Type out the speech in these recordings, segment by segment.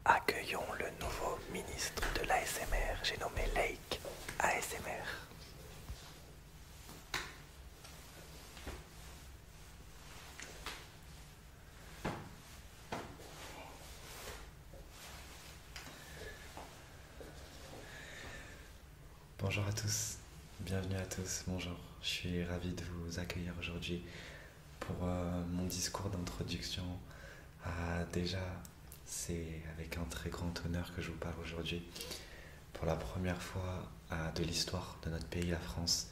Accueillons le nouveau ministre de l'ASMR, j'ai nommé Lake ASMR. Bonjour à tous, bienvenue à tous, bonjour. Je suis ravi de vous accueillir aujourd'hui pour mon discours d'introduction. Déjà, c'est avec un très grand honneur que je vous parle aujourd'hui. Pour la première fois de l'histoire de notre pays, la France,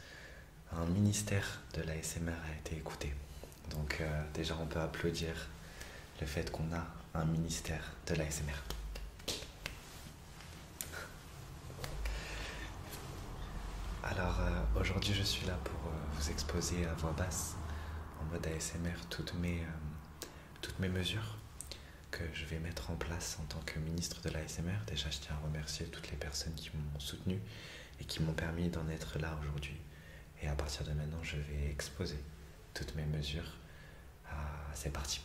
un ministère de l'ASMR a été écouté. Donc déjà, on peut applaudir le fait qu'on a un ministère de l'ASMR. Alors aujourd'hui je suis là pour vous exposer à voix basse, en mode ASMR, toutes mes mesures que je vais mettre en place en tant que ministre de l'ASMR. Déjà je tiens à remercier toutes les personnes qui m'ont soutenu et qui m'ont permis d'en être là aujourd'hui. Et à partir de maintenant je vais exposer toutes mes mesures. C'est parti.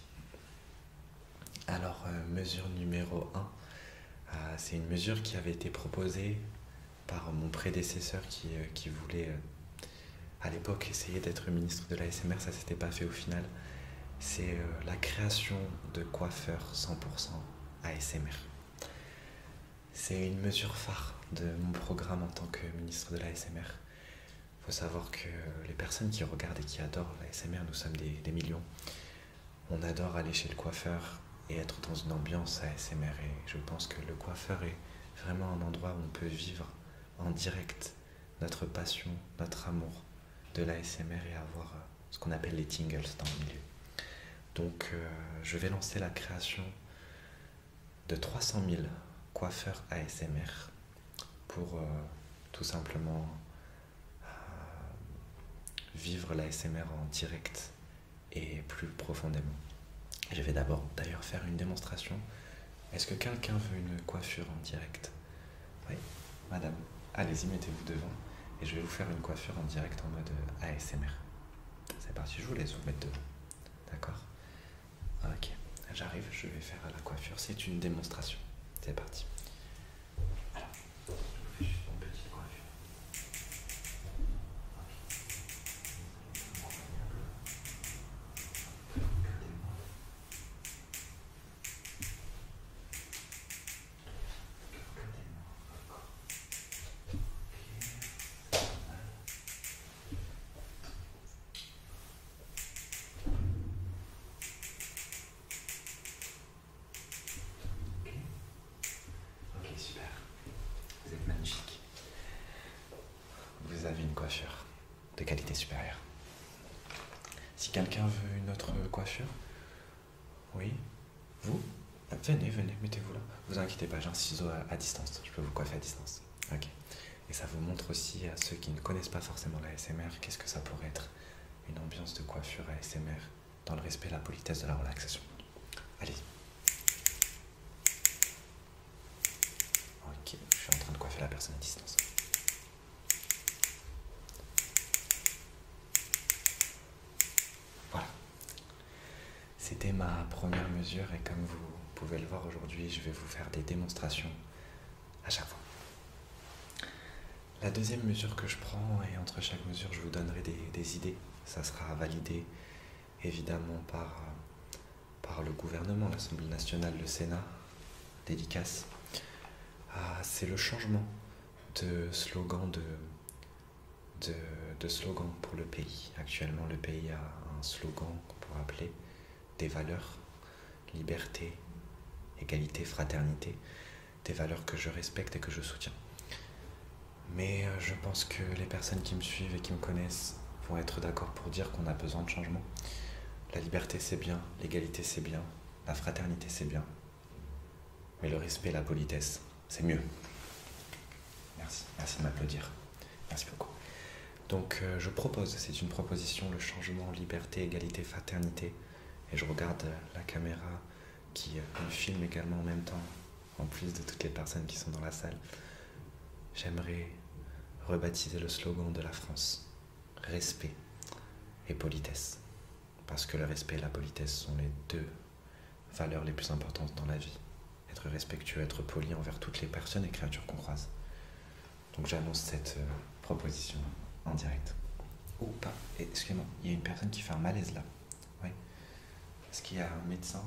Alors mesure numéro 1, c'est une mesure qui avait été proposée par mon prédécesseur qui voulait à l'époque essayer d'être ministre de l'ASMR. Ça s'était pas fait au final. C'est la création de coiffeurs 100% ASMR. C'est une mesure phare de mon programme en tant que ministre de l'ASMR. Il faut savoir que les personnes qui regardent et qui adorent l'ASMR, nous sommes des millions. On adore aller chez le coiffeur et être dans une ambiance ASMR. Et je pense que le coiffeur est vraiment un endroit où on peut vivre en direct notre passion, notre amour de l'ASMR et avoir ce qu'on appelle les tingles dans le milieu. Donc je vais lancer la création de 300 000 coiffeurs ASMR pour tout simplement vivre l'ASMR en direct et plus profondément. Je vais d'abord d'ailleurs faire une démonstration. Est-ce que quelqu'un veut une coiffure en direct? Oui, madame. Allez-y, mettez-vous devant et je vais vous faire une coiffure en direct en mode ASMR. C'est parti, je vous laisse vous mettre devant. D'accord? Ok, j'arrive, je vais faire la coiffure. C'est une démonstration. C'est parti. Alors, je vous fais juste une petite coiffure. Super, vous êtes magnifique. Vous avez une coiffure de qualité supérieure. Si quelqu'un veut une autre coiffure, oui, vous, venez, mettez-vous là. Vous inquiétez pas, j'ai un ciseau à distance, je peux vous coiffer à distance. Ok. Et ça vous montre aussi à ceux qui ne connaissent pas forcément la ASMR, qu'est-ce que ça pourrait être une ambiance de coiffure ASMR dans le respect, la politesse de la relaxation. Allez-y. Ok, je suis en train de coiffer la personne à distance. Voilà. C'était ma première mesure et comme vous pouvez le voir aujourd'hui, je vais vous faire des démonstrations à chaque fois. La deuxième mesure que je prends, et entre chaque mesure, je vous donnerai des idées. Ça sera validé évidemment par le gouvernement, l'Assemblée nationale, le Sénat, dédicace. C'est le changement de slogan de slogan pour le pays. Actuellement, le pays a un slogan qu'on pourrait appeler des valeurs, liberté, égalité, fraternité, des valeurs que je respecte et que je soutiens. Mais je pense que les personnes qui me suivent et qui me connaissent vont être d'accord pour dire qu'on a besoin de changement. La liberté c'est bien, l'égalité c'est bien, la fraternité c'est bien, mais le respect et la politesse c'est mieux. Merci de m'applaudir. Merci beaucoup. Donc je propose, c'est une proposition, le changement, liberté, égalité, fraternité. Et je regarde la caméra qui me filme également en même temps, en plus de toutes les personnes qui sont dans la salle. J'aimerais rebaptiser le slogan de la France. Respect et politesse. Parce que le respect et la politesse sont les deux valeurs les plus importantes dans la vie. être respectueux, être poli envers toutes les personnes et créatures qu'on croise. Donc j'annonce cette proposition en direct. Oh, pas, excusez-moi, il y a une personne qui fait un malaise là. Oui. Est-ce qu'il y a un médecin?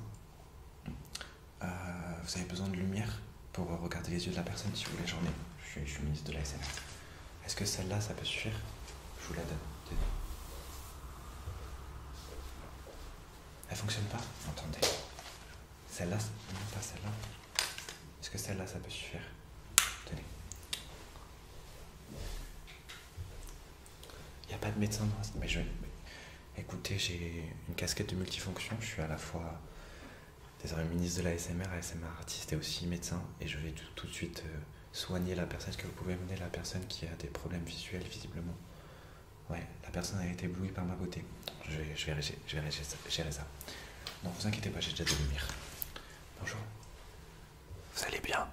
Vous avez besoin de lumière pour regarder les yeux de la personne? Si vous voulez, j'en ai. Je suis ministre de l'ASMR. Est-ce que celle-là, ça peut suffire? Je vous la donne. Elle fonctionne pas? Attendez. Celle-là, non pas celle-là. Est-ce que celle-là, ça peut suffire? Tenez. Il n'y a pas de médecin dans mais écoutez, j'ai une casquette de multifonction. Je suis à la fois désormais ministre de l'ASMR, ASMR artiste et aussi médecin. Et je vais tout de suite soigner la personne. Est-ce que vous pouvez mener la personne qui a des problèmes visuels, visiblement? Ouais, la personne a été éblouie par ma beauté. Je vais gérer ça. Non, vous inquiétez pas, j'ai déjà des lumières. Bonjour. Vous allez bien?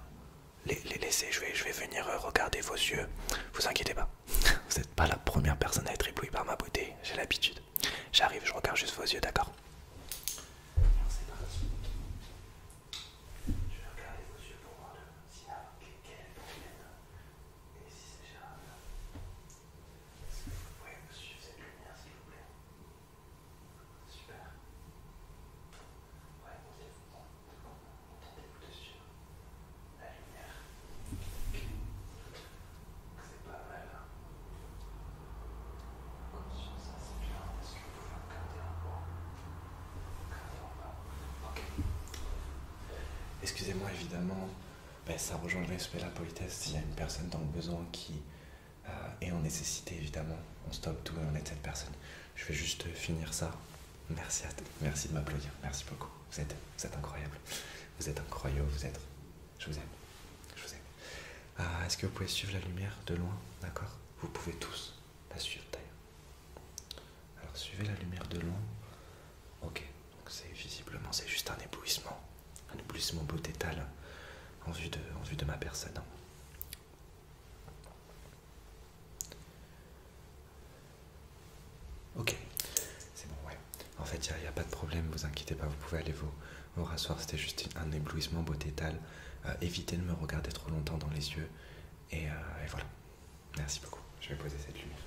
Laissez, je vais venir regarder vos yeux. Vous inquiétez pas. Vous n'êtes pas la première personne à être éblouie par ma beauté. J'ai l'habitude. J'arrive, je regarde juste vos yeux, d'accord? C'est parti. Je vais regarder vos yeux pour voir s'il y a quel est le problème et si c'est gérable. Est-ce que vous pouvez me suivre cette lumière, s'il vous plaît? Super. Ouais, entendez-vous dessus. La lumière. C'est pas mal. Attention, ça c'est bien. Est-ce que vous pouvez regarder un peu? Regardez en bas. Ok. Excusez-moi, évidemment, ça rejoint le respect et la politesse. S'il y a une personne dans le besoin qui est en nécessité, évidemment, on stoppe tout et on aide cette personne. Je vais juste finir ça. Merci merci de m'applaudir. Merci beaucoup. Vous êtes incroyable. Vous êtes incroyable. Je vous aime. Je vous aime. Est-ce que vous pouvez suivre la lumière de loin? D'accord? Vous pouvez tous la suivre d'ailleurs. Alors suivez la lumière de loin. Ok. Donc visiblement c'est juste un éblouissement beautétal en vue de ma personne. Ok, c'est bon, ouais. En fait, il n'y a pas de problème, vous inquiétez pas, vous pouvez aller vous rasseoir. C'était juste un éblouissement beautétal. Évitez de me regarder trop longtemps dans les yeux. Et voilà. Merci beaucoup. Je vais poser cette lumière.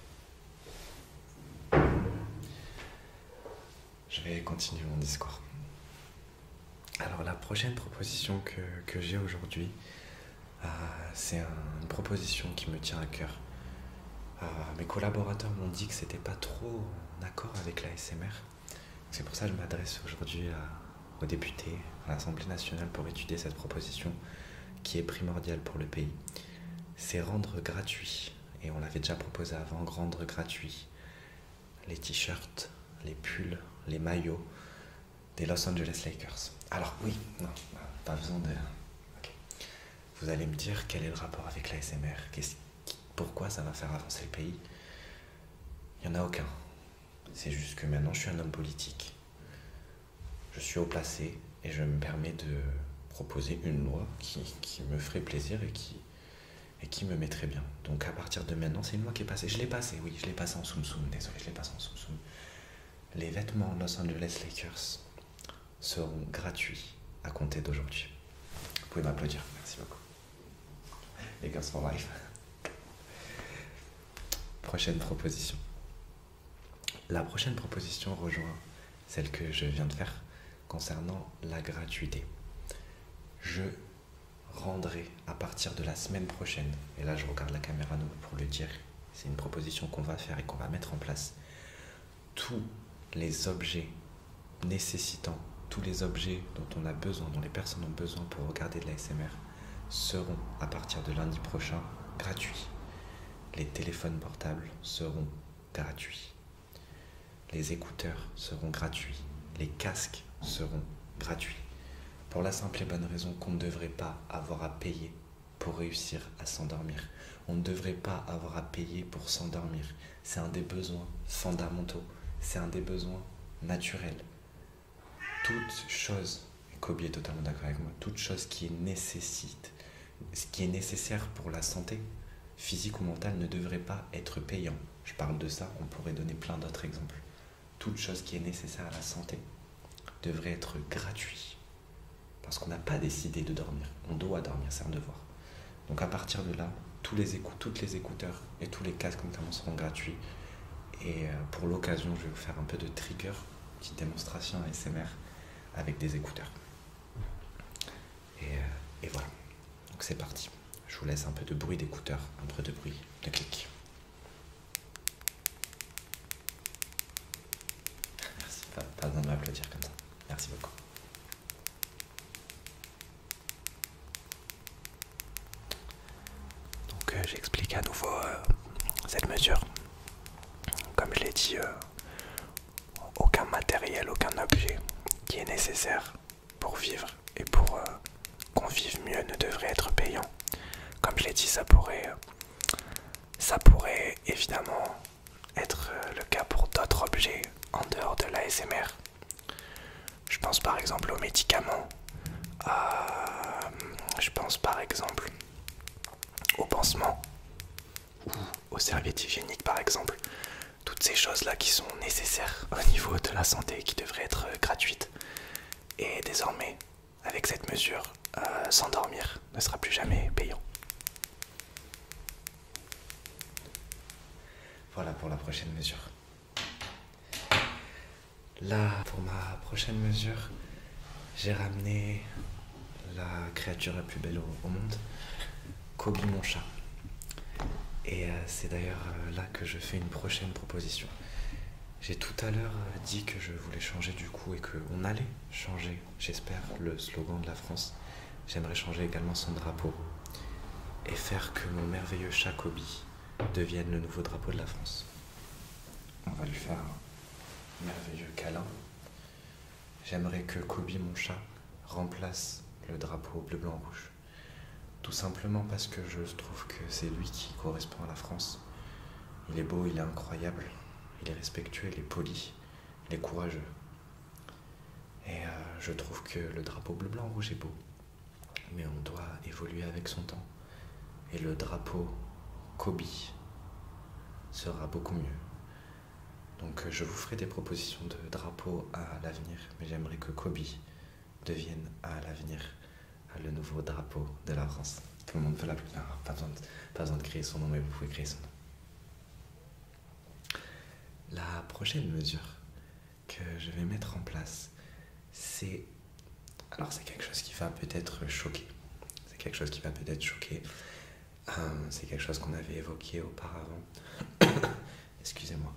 Je vais continuer mon discours. Alors la prochaine proposition que j'ai aujourd'hui, c'est une proposition qui me tient à cœur. Mes collaborateurs m'ont dit que c'était pas trop en accord avec la SMR. C'est pour ça que je m'adresse aujourd'hui aux députés à l'Assemblée nationale pour étudier cette proposition qui est primordiale pour le pays. C'est rendre gratuit, et on l'avait déjà proposé avant, rendre gratuit les t-shirts, les pulls, les maillots des Los Angeles Lakers. Alors oui, non, pas besoin de... Okay. Vous allez me dire quel est le rapport avec la SMR, pourquoi ça va faire avancer le pays? Il n'y en a aucun. C'est juste que maintenant je suis un homme politique. Je suis haut placé et je me permets de proposer une loi qui me ferait plaisir et qui me mettrait bien. Donc à partir de maintenant, c'est une loi qui est passée. Je l'ai passée, oui, je l'ai passée en soum-soum. Désolé, je l'ai passée en soum-soum. Les vêtements Los Angeles Lakers seront gratuits à compter d'aujourd'hui. Vous pouvez m'applaudir, merci beaucoup. Lakers for life. Prochaine proposition. La prochaine proposition rejoint celle que je viens de faire concernant la gratuité. Je rendrai à partir de la semaine prochaine, et là je regarde la caméra pour le dire, c'est une proposition qu'on va faire et qu'on va mettre en place, tous les objets nécessitant, tous les objets dont on a besoin, dont les personnes ont besoin pour regarder de la SMR seront à partir de lundi prochain gratuits. Les téléphones portables seront gratuits. Les écouteurs seront gratuits. Les casques seront gratuits. Pour la simple et bonne raison qu'on ne devrait pas avoir à payer pour réussir à s'endormir. On ne devrait pas avoir à payer pour s'endormir. C'est un des besoins fondamentaux. C'est un des besoins naturels. Toute chose, et Kobe est totalement d'accord avec moi, toute chose qui est nécessaire pour la santé, physique ou mentale, ne devrait pas être payant. Je parle de ça, on pourrait donner plein d'autres exemples. Toute chose qui est nécessaire à la santé devrait être gratuite. parce qu'on n'a pas décidé de dormir. On doit dormir, c'est un devoir. Donc à partir de là, toutes les écouteurs et tous les casques notamment seront gratuits. Et pour l'occasion, je vais vous faire un peu de trigger, petite démonstration ASMR avec des écouteurs. Et voilà, donc c'est parti. Je vous laisse un peu de bruit d'écouteurs, un peu de bruit de clic. Merci, pas besoin de m'applaudir comme ça. Merci beaucoup. Donc j'explique à nouveau cette mesure. Comme je l'ai dit, aucun matériel, aucun objet qui est nécessaire pour vivre et pour qu'on vive mieux ne devrait être payant. Comme je l'ai dit, ça pourrait évidemment être le cas pour d'autres objets en dehors de l'ASMR. Je pense par exemple aux médicaments, je pense par exemple aux pansements ou aux serviettes hygiéniques par exemple. Toutes ces choses-là qui sont nécessaires au niveau de la santé, qui devraient être gratuites. Et désormais, avec cette mesure, s'endormir ne sera plus jamais payant. Voilà pour la prochaine mesure. Là, pour ma prochaine mesure, j'ai ramené la créature la plus belle au monde, Kobe mon chat. Et c'est d'ailleurs là que je fais une prochaine proposition. J'ai tout à l'heure dit que je voulais changer du coup et qu'on allait changer, j'espère, le slogan de la France. J'aimerais changer également son drapeau et faire que mon merveilleux chat Kobe devienne le nouveau drapeau de la France. On va lui faire un merveilleux câlin. J'aimerais que Kobe mon chat remplace le drapeau bleu, blanc, rouge. Tout simplement parce que je trouve que c'est lui qui correspond à la France. Il est beau, il est incroyable, il est respectueux, il est poli, il est courageux. Et je trouve que le drapeau bleu, blanc, rouge est beau. Mais on doit évoluer avec son temps. Et le drapeau Kobe sera beaucoup mieux. Donc je vous ferai des propositions de drapeau à l'avenir, mais j'aimerais que Kobe devienne à l'avenir le nouveau drapeau de la France. Tout le monde peut l'appeler, pas besoin de créer son nom, mais vous pouvez créer son nom. La prochaine mesure que je vais mettre en place, c'est quelque chose qui va peut-être choquer. C'est quelque chose qu'on avait évoqué auparavant. Excusez-moi.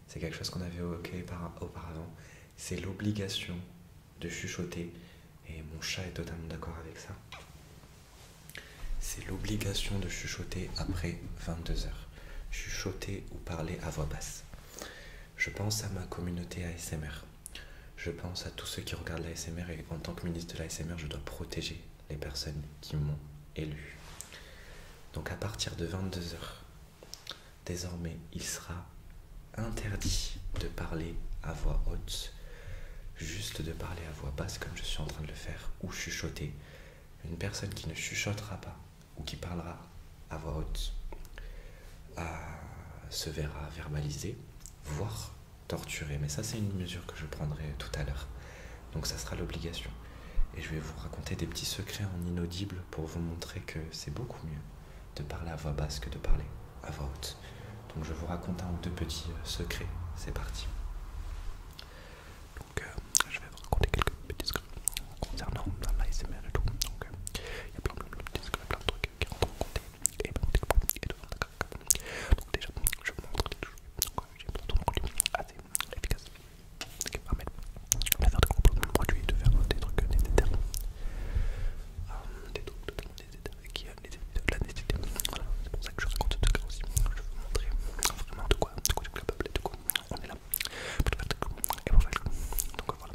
C'est quelque chose qu'on avait évoqué auparavant. C'est l'obligation de chuchoter. Et mon chat est totalement d'accord avec ça. C'est l'obligation de chuchoter après 22 heures. Chuchoter ou parler à voix basse. Je pense à ma communauté ASMR. Je pense à tous ceux qui regardent l'ASMR et en tant que ministre de l'ASMR, je dois protéger les personnes qui m'ont élu. Donc à partir de 22 heures, désormais, il sera interdit de parler à voix haute. Juste de parler à voix basse comme je suis en train de le faire ou chuchoter. Une personne qui ne chuchotera pas ou qui parlera à voix haute se verra verbalisée, voire torturée. Mais ça c'est une mesure que je prendrai tout à l'heure. Donc ça sera l'obligation. Et je vais vous raconter des petits secrets en inaudible pour vous montrer que c'est beaucoup mieux de parler à voix basse que de parler à voix haute. Donc je vous raconte un ou deux petits secrets. C'est parti. Je vais vous raconter quelques petits secrets concernant l'ASMR et tout. Donc, il y a plein de petits secrets, plein de trucs qui rentrent en compte et plein de trucs et de Donc, déjà, je vous montre quelque chose. Donc, j'ai besoin d'un colis assez efficace qui me permet de faire de compléments produits et de faire des trucs nécessaires. Des trucs nécessaires qui nécessitent de la nécessité. Voilà, c'est pour ça que je raconte ce secret aussi. Je vais vous montrer vraiment de quoi je suis capable et de quoi on est là. Donc voilà.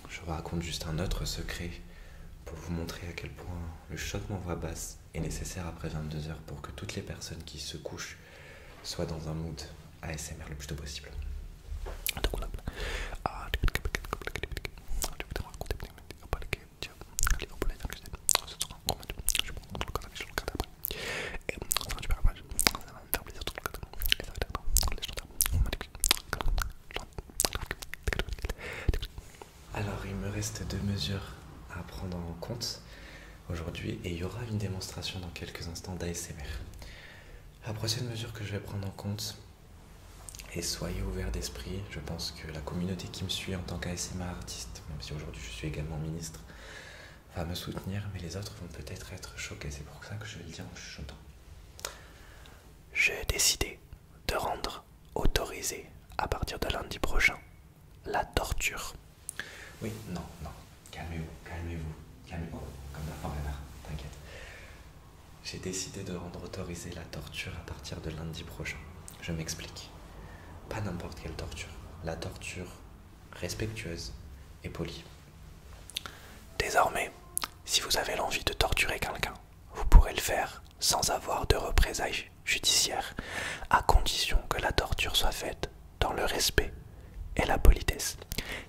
Je vous raconte juste un autre secret pour vous montrer à quel point le chuchotement voix basse est nécessaire après 22 heures pour que toutes les personnes qui se couchent soient dans un mood ASMR le plus tôt possible. reste 2 mesures à prendre en compte aujourd'hui et il y aura une démonstration dans quelques instants d'ASMR. La prochaine mesure que je vais prendre en compte, et soyez ouverts d'esprit, je pense que la communauté qui me suit en tant qu'ASMR artiste, même si aujourd'hui je suis également ministre, va me soutenir, mais les autres vont peut-être être choqués, c'est pour ça que je vais le dire en chuchotant. J'ai décidé de rendre autorisé à partir de lundi prochain la torture. Oui, non, calmez-vous, calmez-vous, comme la forever, t'inquiète. J'ai décidé de rendre autorisé la torture à partir de lundi prochain. Je m'explique. Pas n'importe quelle torture. La torture respectueuse et polie. Désormais, si vous avez l'envie de torturer quelqu'un, vous pourrez le faire sans avoir de représailles judiciaires, à condition que la torture soit faite dans le respect et la politesse.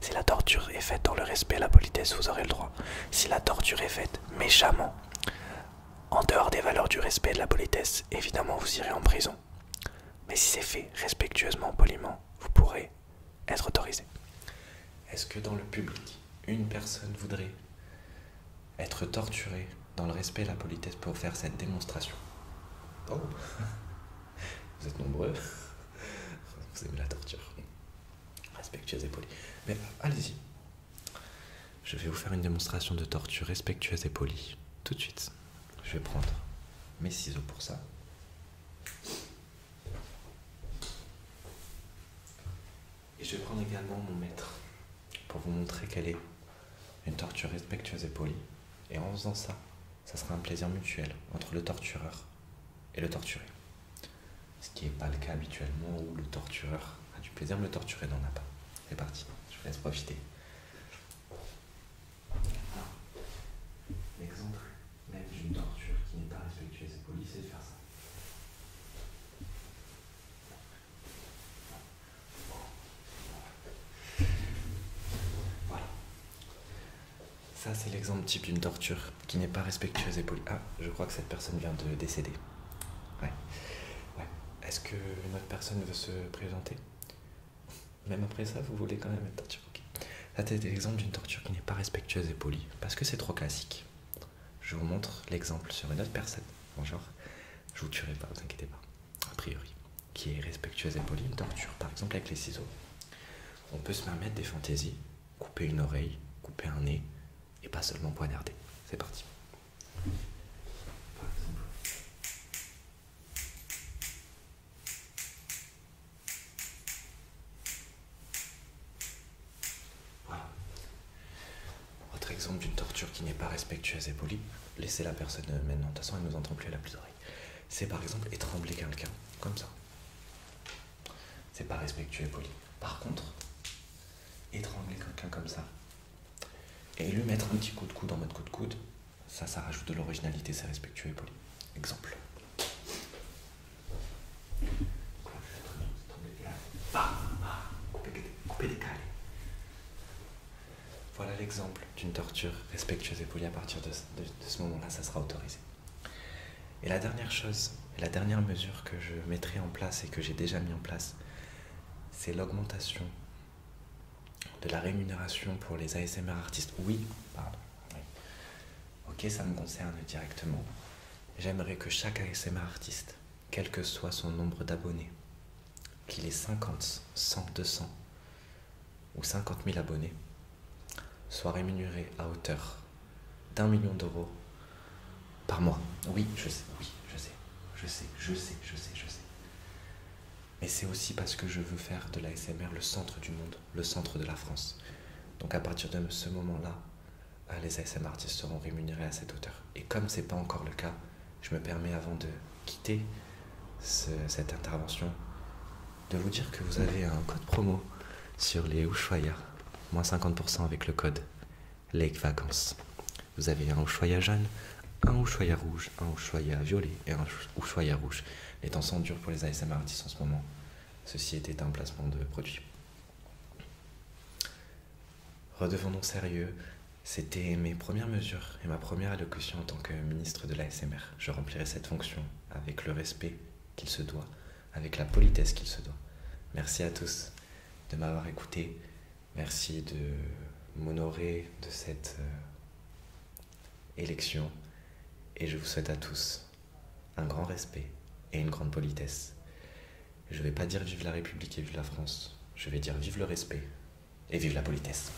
Si la torture est faite dans le respect et la politesse, vous aurez le droit. Si la torture est faite méchamment, en dehors des valeurs du respect et de la politesse, évidemment vous irez en prison. Mais si c'est fait respectueusement, poliment, vous pourrez être autorisé. Est-ce que dans le public, une personne voudrait être torturée dans le respect et la politesse pour faire cette démonstration? Oh. Vous êtes nombreux. Vous aimez la torture. Respectueuse et polie. Mais allez-y. Je vais vous faire une démonstration de torture respectueuse et polie. Tout de suite. Je vais prendre mes ciseaux pour ça. Et je vais prendre également mon mètre pour vous montrer quelle est une torture respectueuse et polie. Et en faisant ça, ça sera un plaisir mutuel entre le tortureur et le torturé. Ce qui n'est pas le cas habituellement où le tortureur a du plaisir, mais le torturé n'en a pas. C'est parti, je vous laisse profiter. L'exemple même d'une torture qui n'est pas respectueuse et polie, c'est de faire ça. Voilà. Ça, c'est l'exemple type d'une torture qui n'est pas respectueuse et polie. Ah, je crois que cette personne vient de décéder. Ouais. Est-ce qu'une autre personne veut se présenter? Même après ça, vous voulez quand même être torturé? Ok. Là, c'est l'exemple d'une torture qui n'est pas respectueuse et polie, parce que c'est trop classique. Je vous montre l'exemple sur une autre personne. Bonjour. Je vous tuerai pas, vous inquiétez pas. A priori. Qui est respectueuse et polie, une torture. Par exemple, avec les ciseaux. On peut se permettre des fantaisies. Couper une oreille, couper un nez, et pas seulement poignarder. C'est parti. Par exemple. Voilà. Autre exemple d'une torture qui n'est pas respectueuse et polie. Laissez la personne maintenant. De toute façon, elle ne nous entend plus, elle a plus d'oreilles. C'est par exemple étrangler quelqu'un, comme ça. C'est pas respectueux et poli. Par contre, étrangler quelqu'un comme ça, et lui mettre un petit coup de coude en mode coup de coude, ça rajoute de l'originalité, c'est respectueux et poli. Exemple. Couper des cales. Voilà l'exemple d'une torture respectueuse et polie. À partir de ce moment-là, ça sera autorisé. Et la dernière chose, la dernière mesure que je mettrai en place et que j'ai déjà mis en place, c'est l'augmentation de la rémunération pour les ASMR artistes. Oui, pardon. Oui. Ok, ça me concerne directement. J'aimerais que chaque ASMR artiste, quel que soit son nombre d'abonnés, qu'il ait 50, 100, 200 ou 50 000 abonnés, soit rémunéré à hauteur d'1 million d'euros par mois. Oui, je sais. Mais c'est aussi parce que je veux faire de l'ASMR le centre du monde, le centre de la France. Donc à partir de ce moment-là, les ASMR artistes seront rémunérés à cette hauteur. Et comme c'est pas encore le cas, je me permets avant de quitter cette intervention de vous dire que vous avez un code promo sur les Ushuaïa, moins 50% avec le code Lake Vacances. Vous avez un Ushuaïa jaune, un Ushuaïa rouge, un Ushuaïa violet et un Ushuaïa rouge. Les temps sont durs pour les ASMR artistes en ce moment. Ceci était un placement de produit. Redevenons sérieux. C'était mes premières mesures et ma première allocution en tant que ministre de l'ASMR. Je remplirai cette fonction avec le respect qu'il se doit, avec la politesse qu'il se doit. Merci à tous de m'avoir écouté. Merci de m'honorer de cette élection et je vous souhaite à tous un grand respect et une grande politesse. Je ne vais pas dire vive la République et vive la France, je vais dire vive le respect et vive la politesse.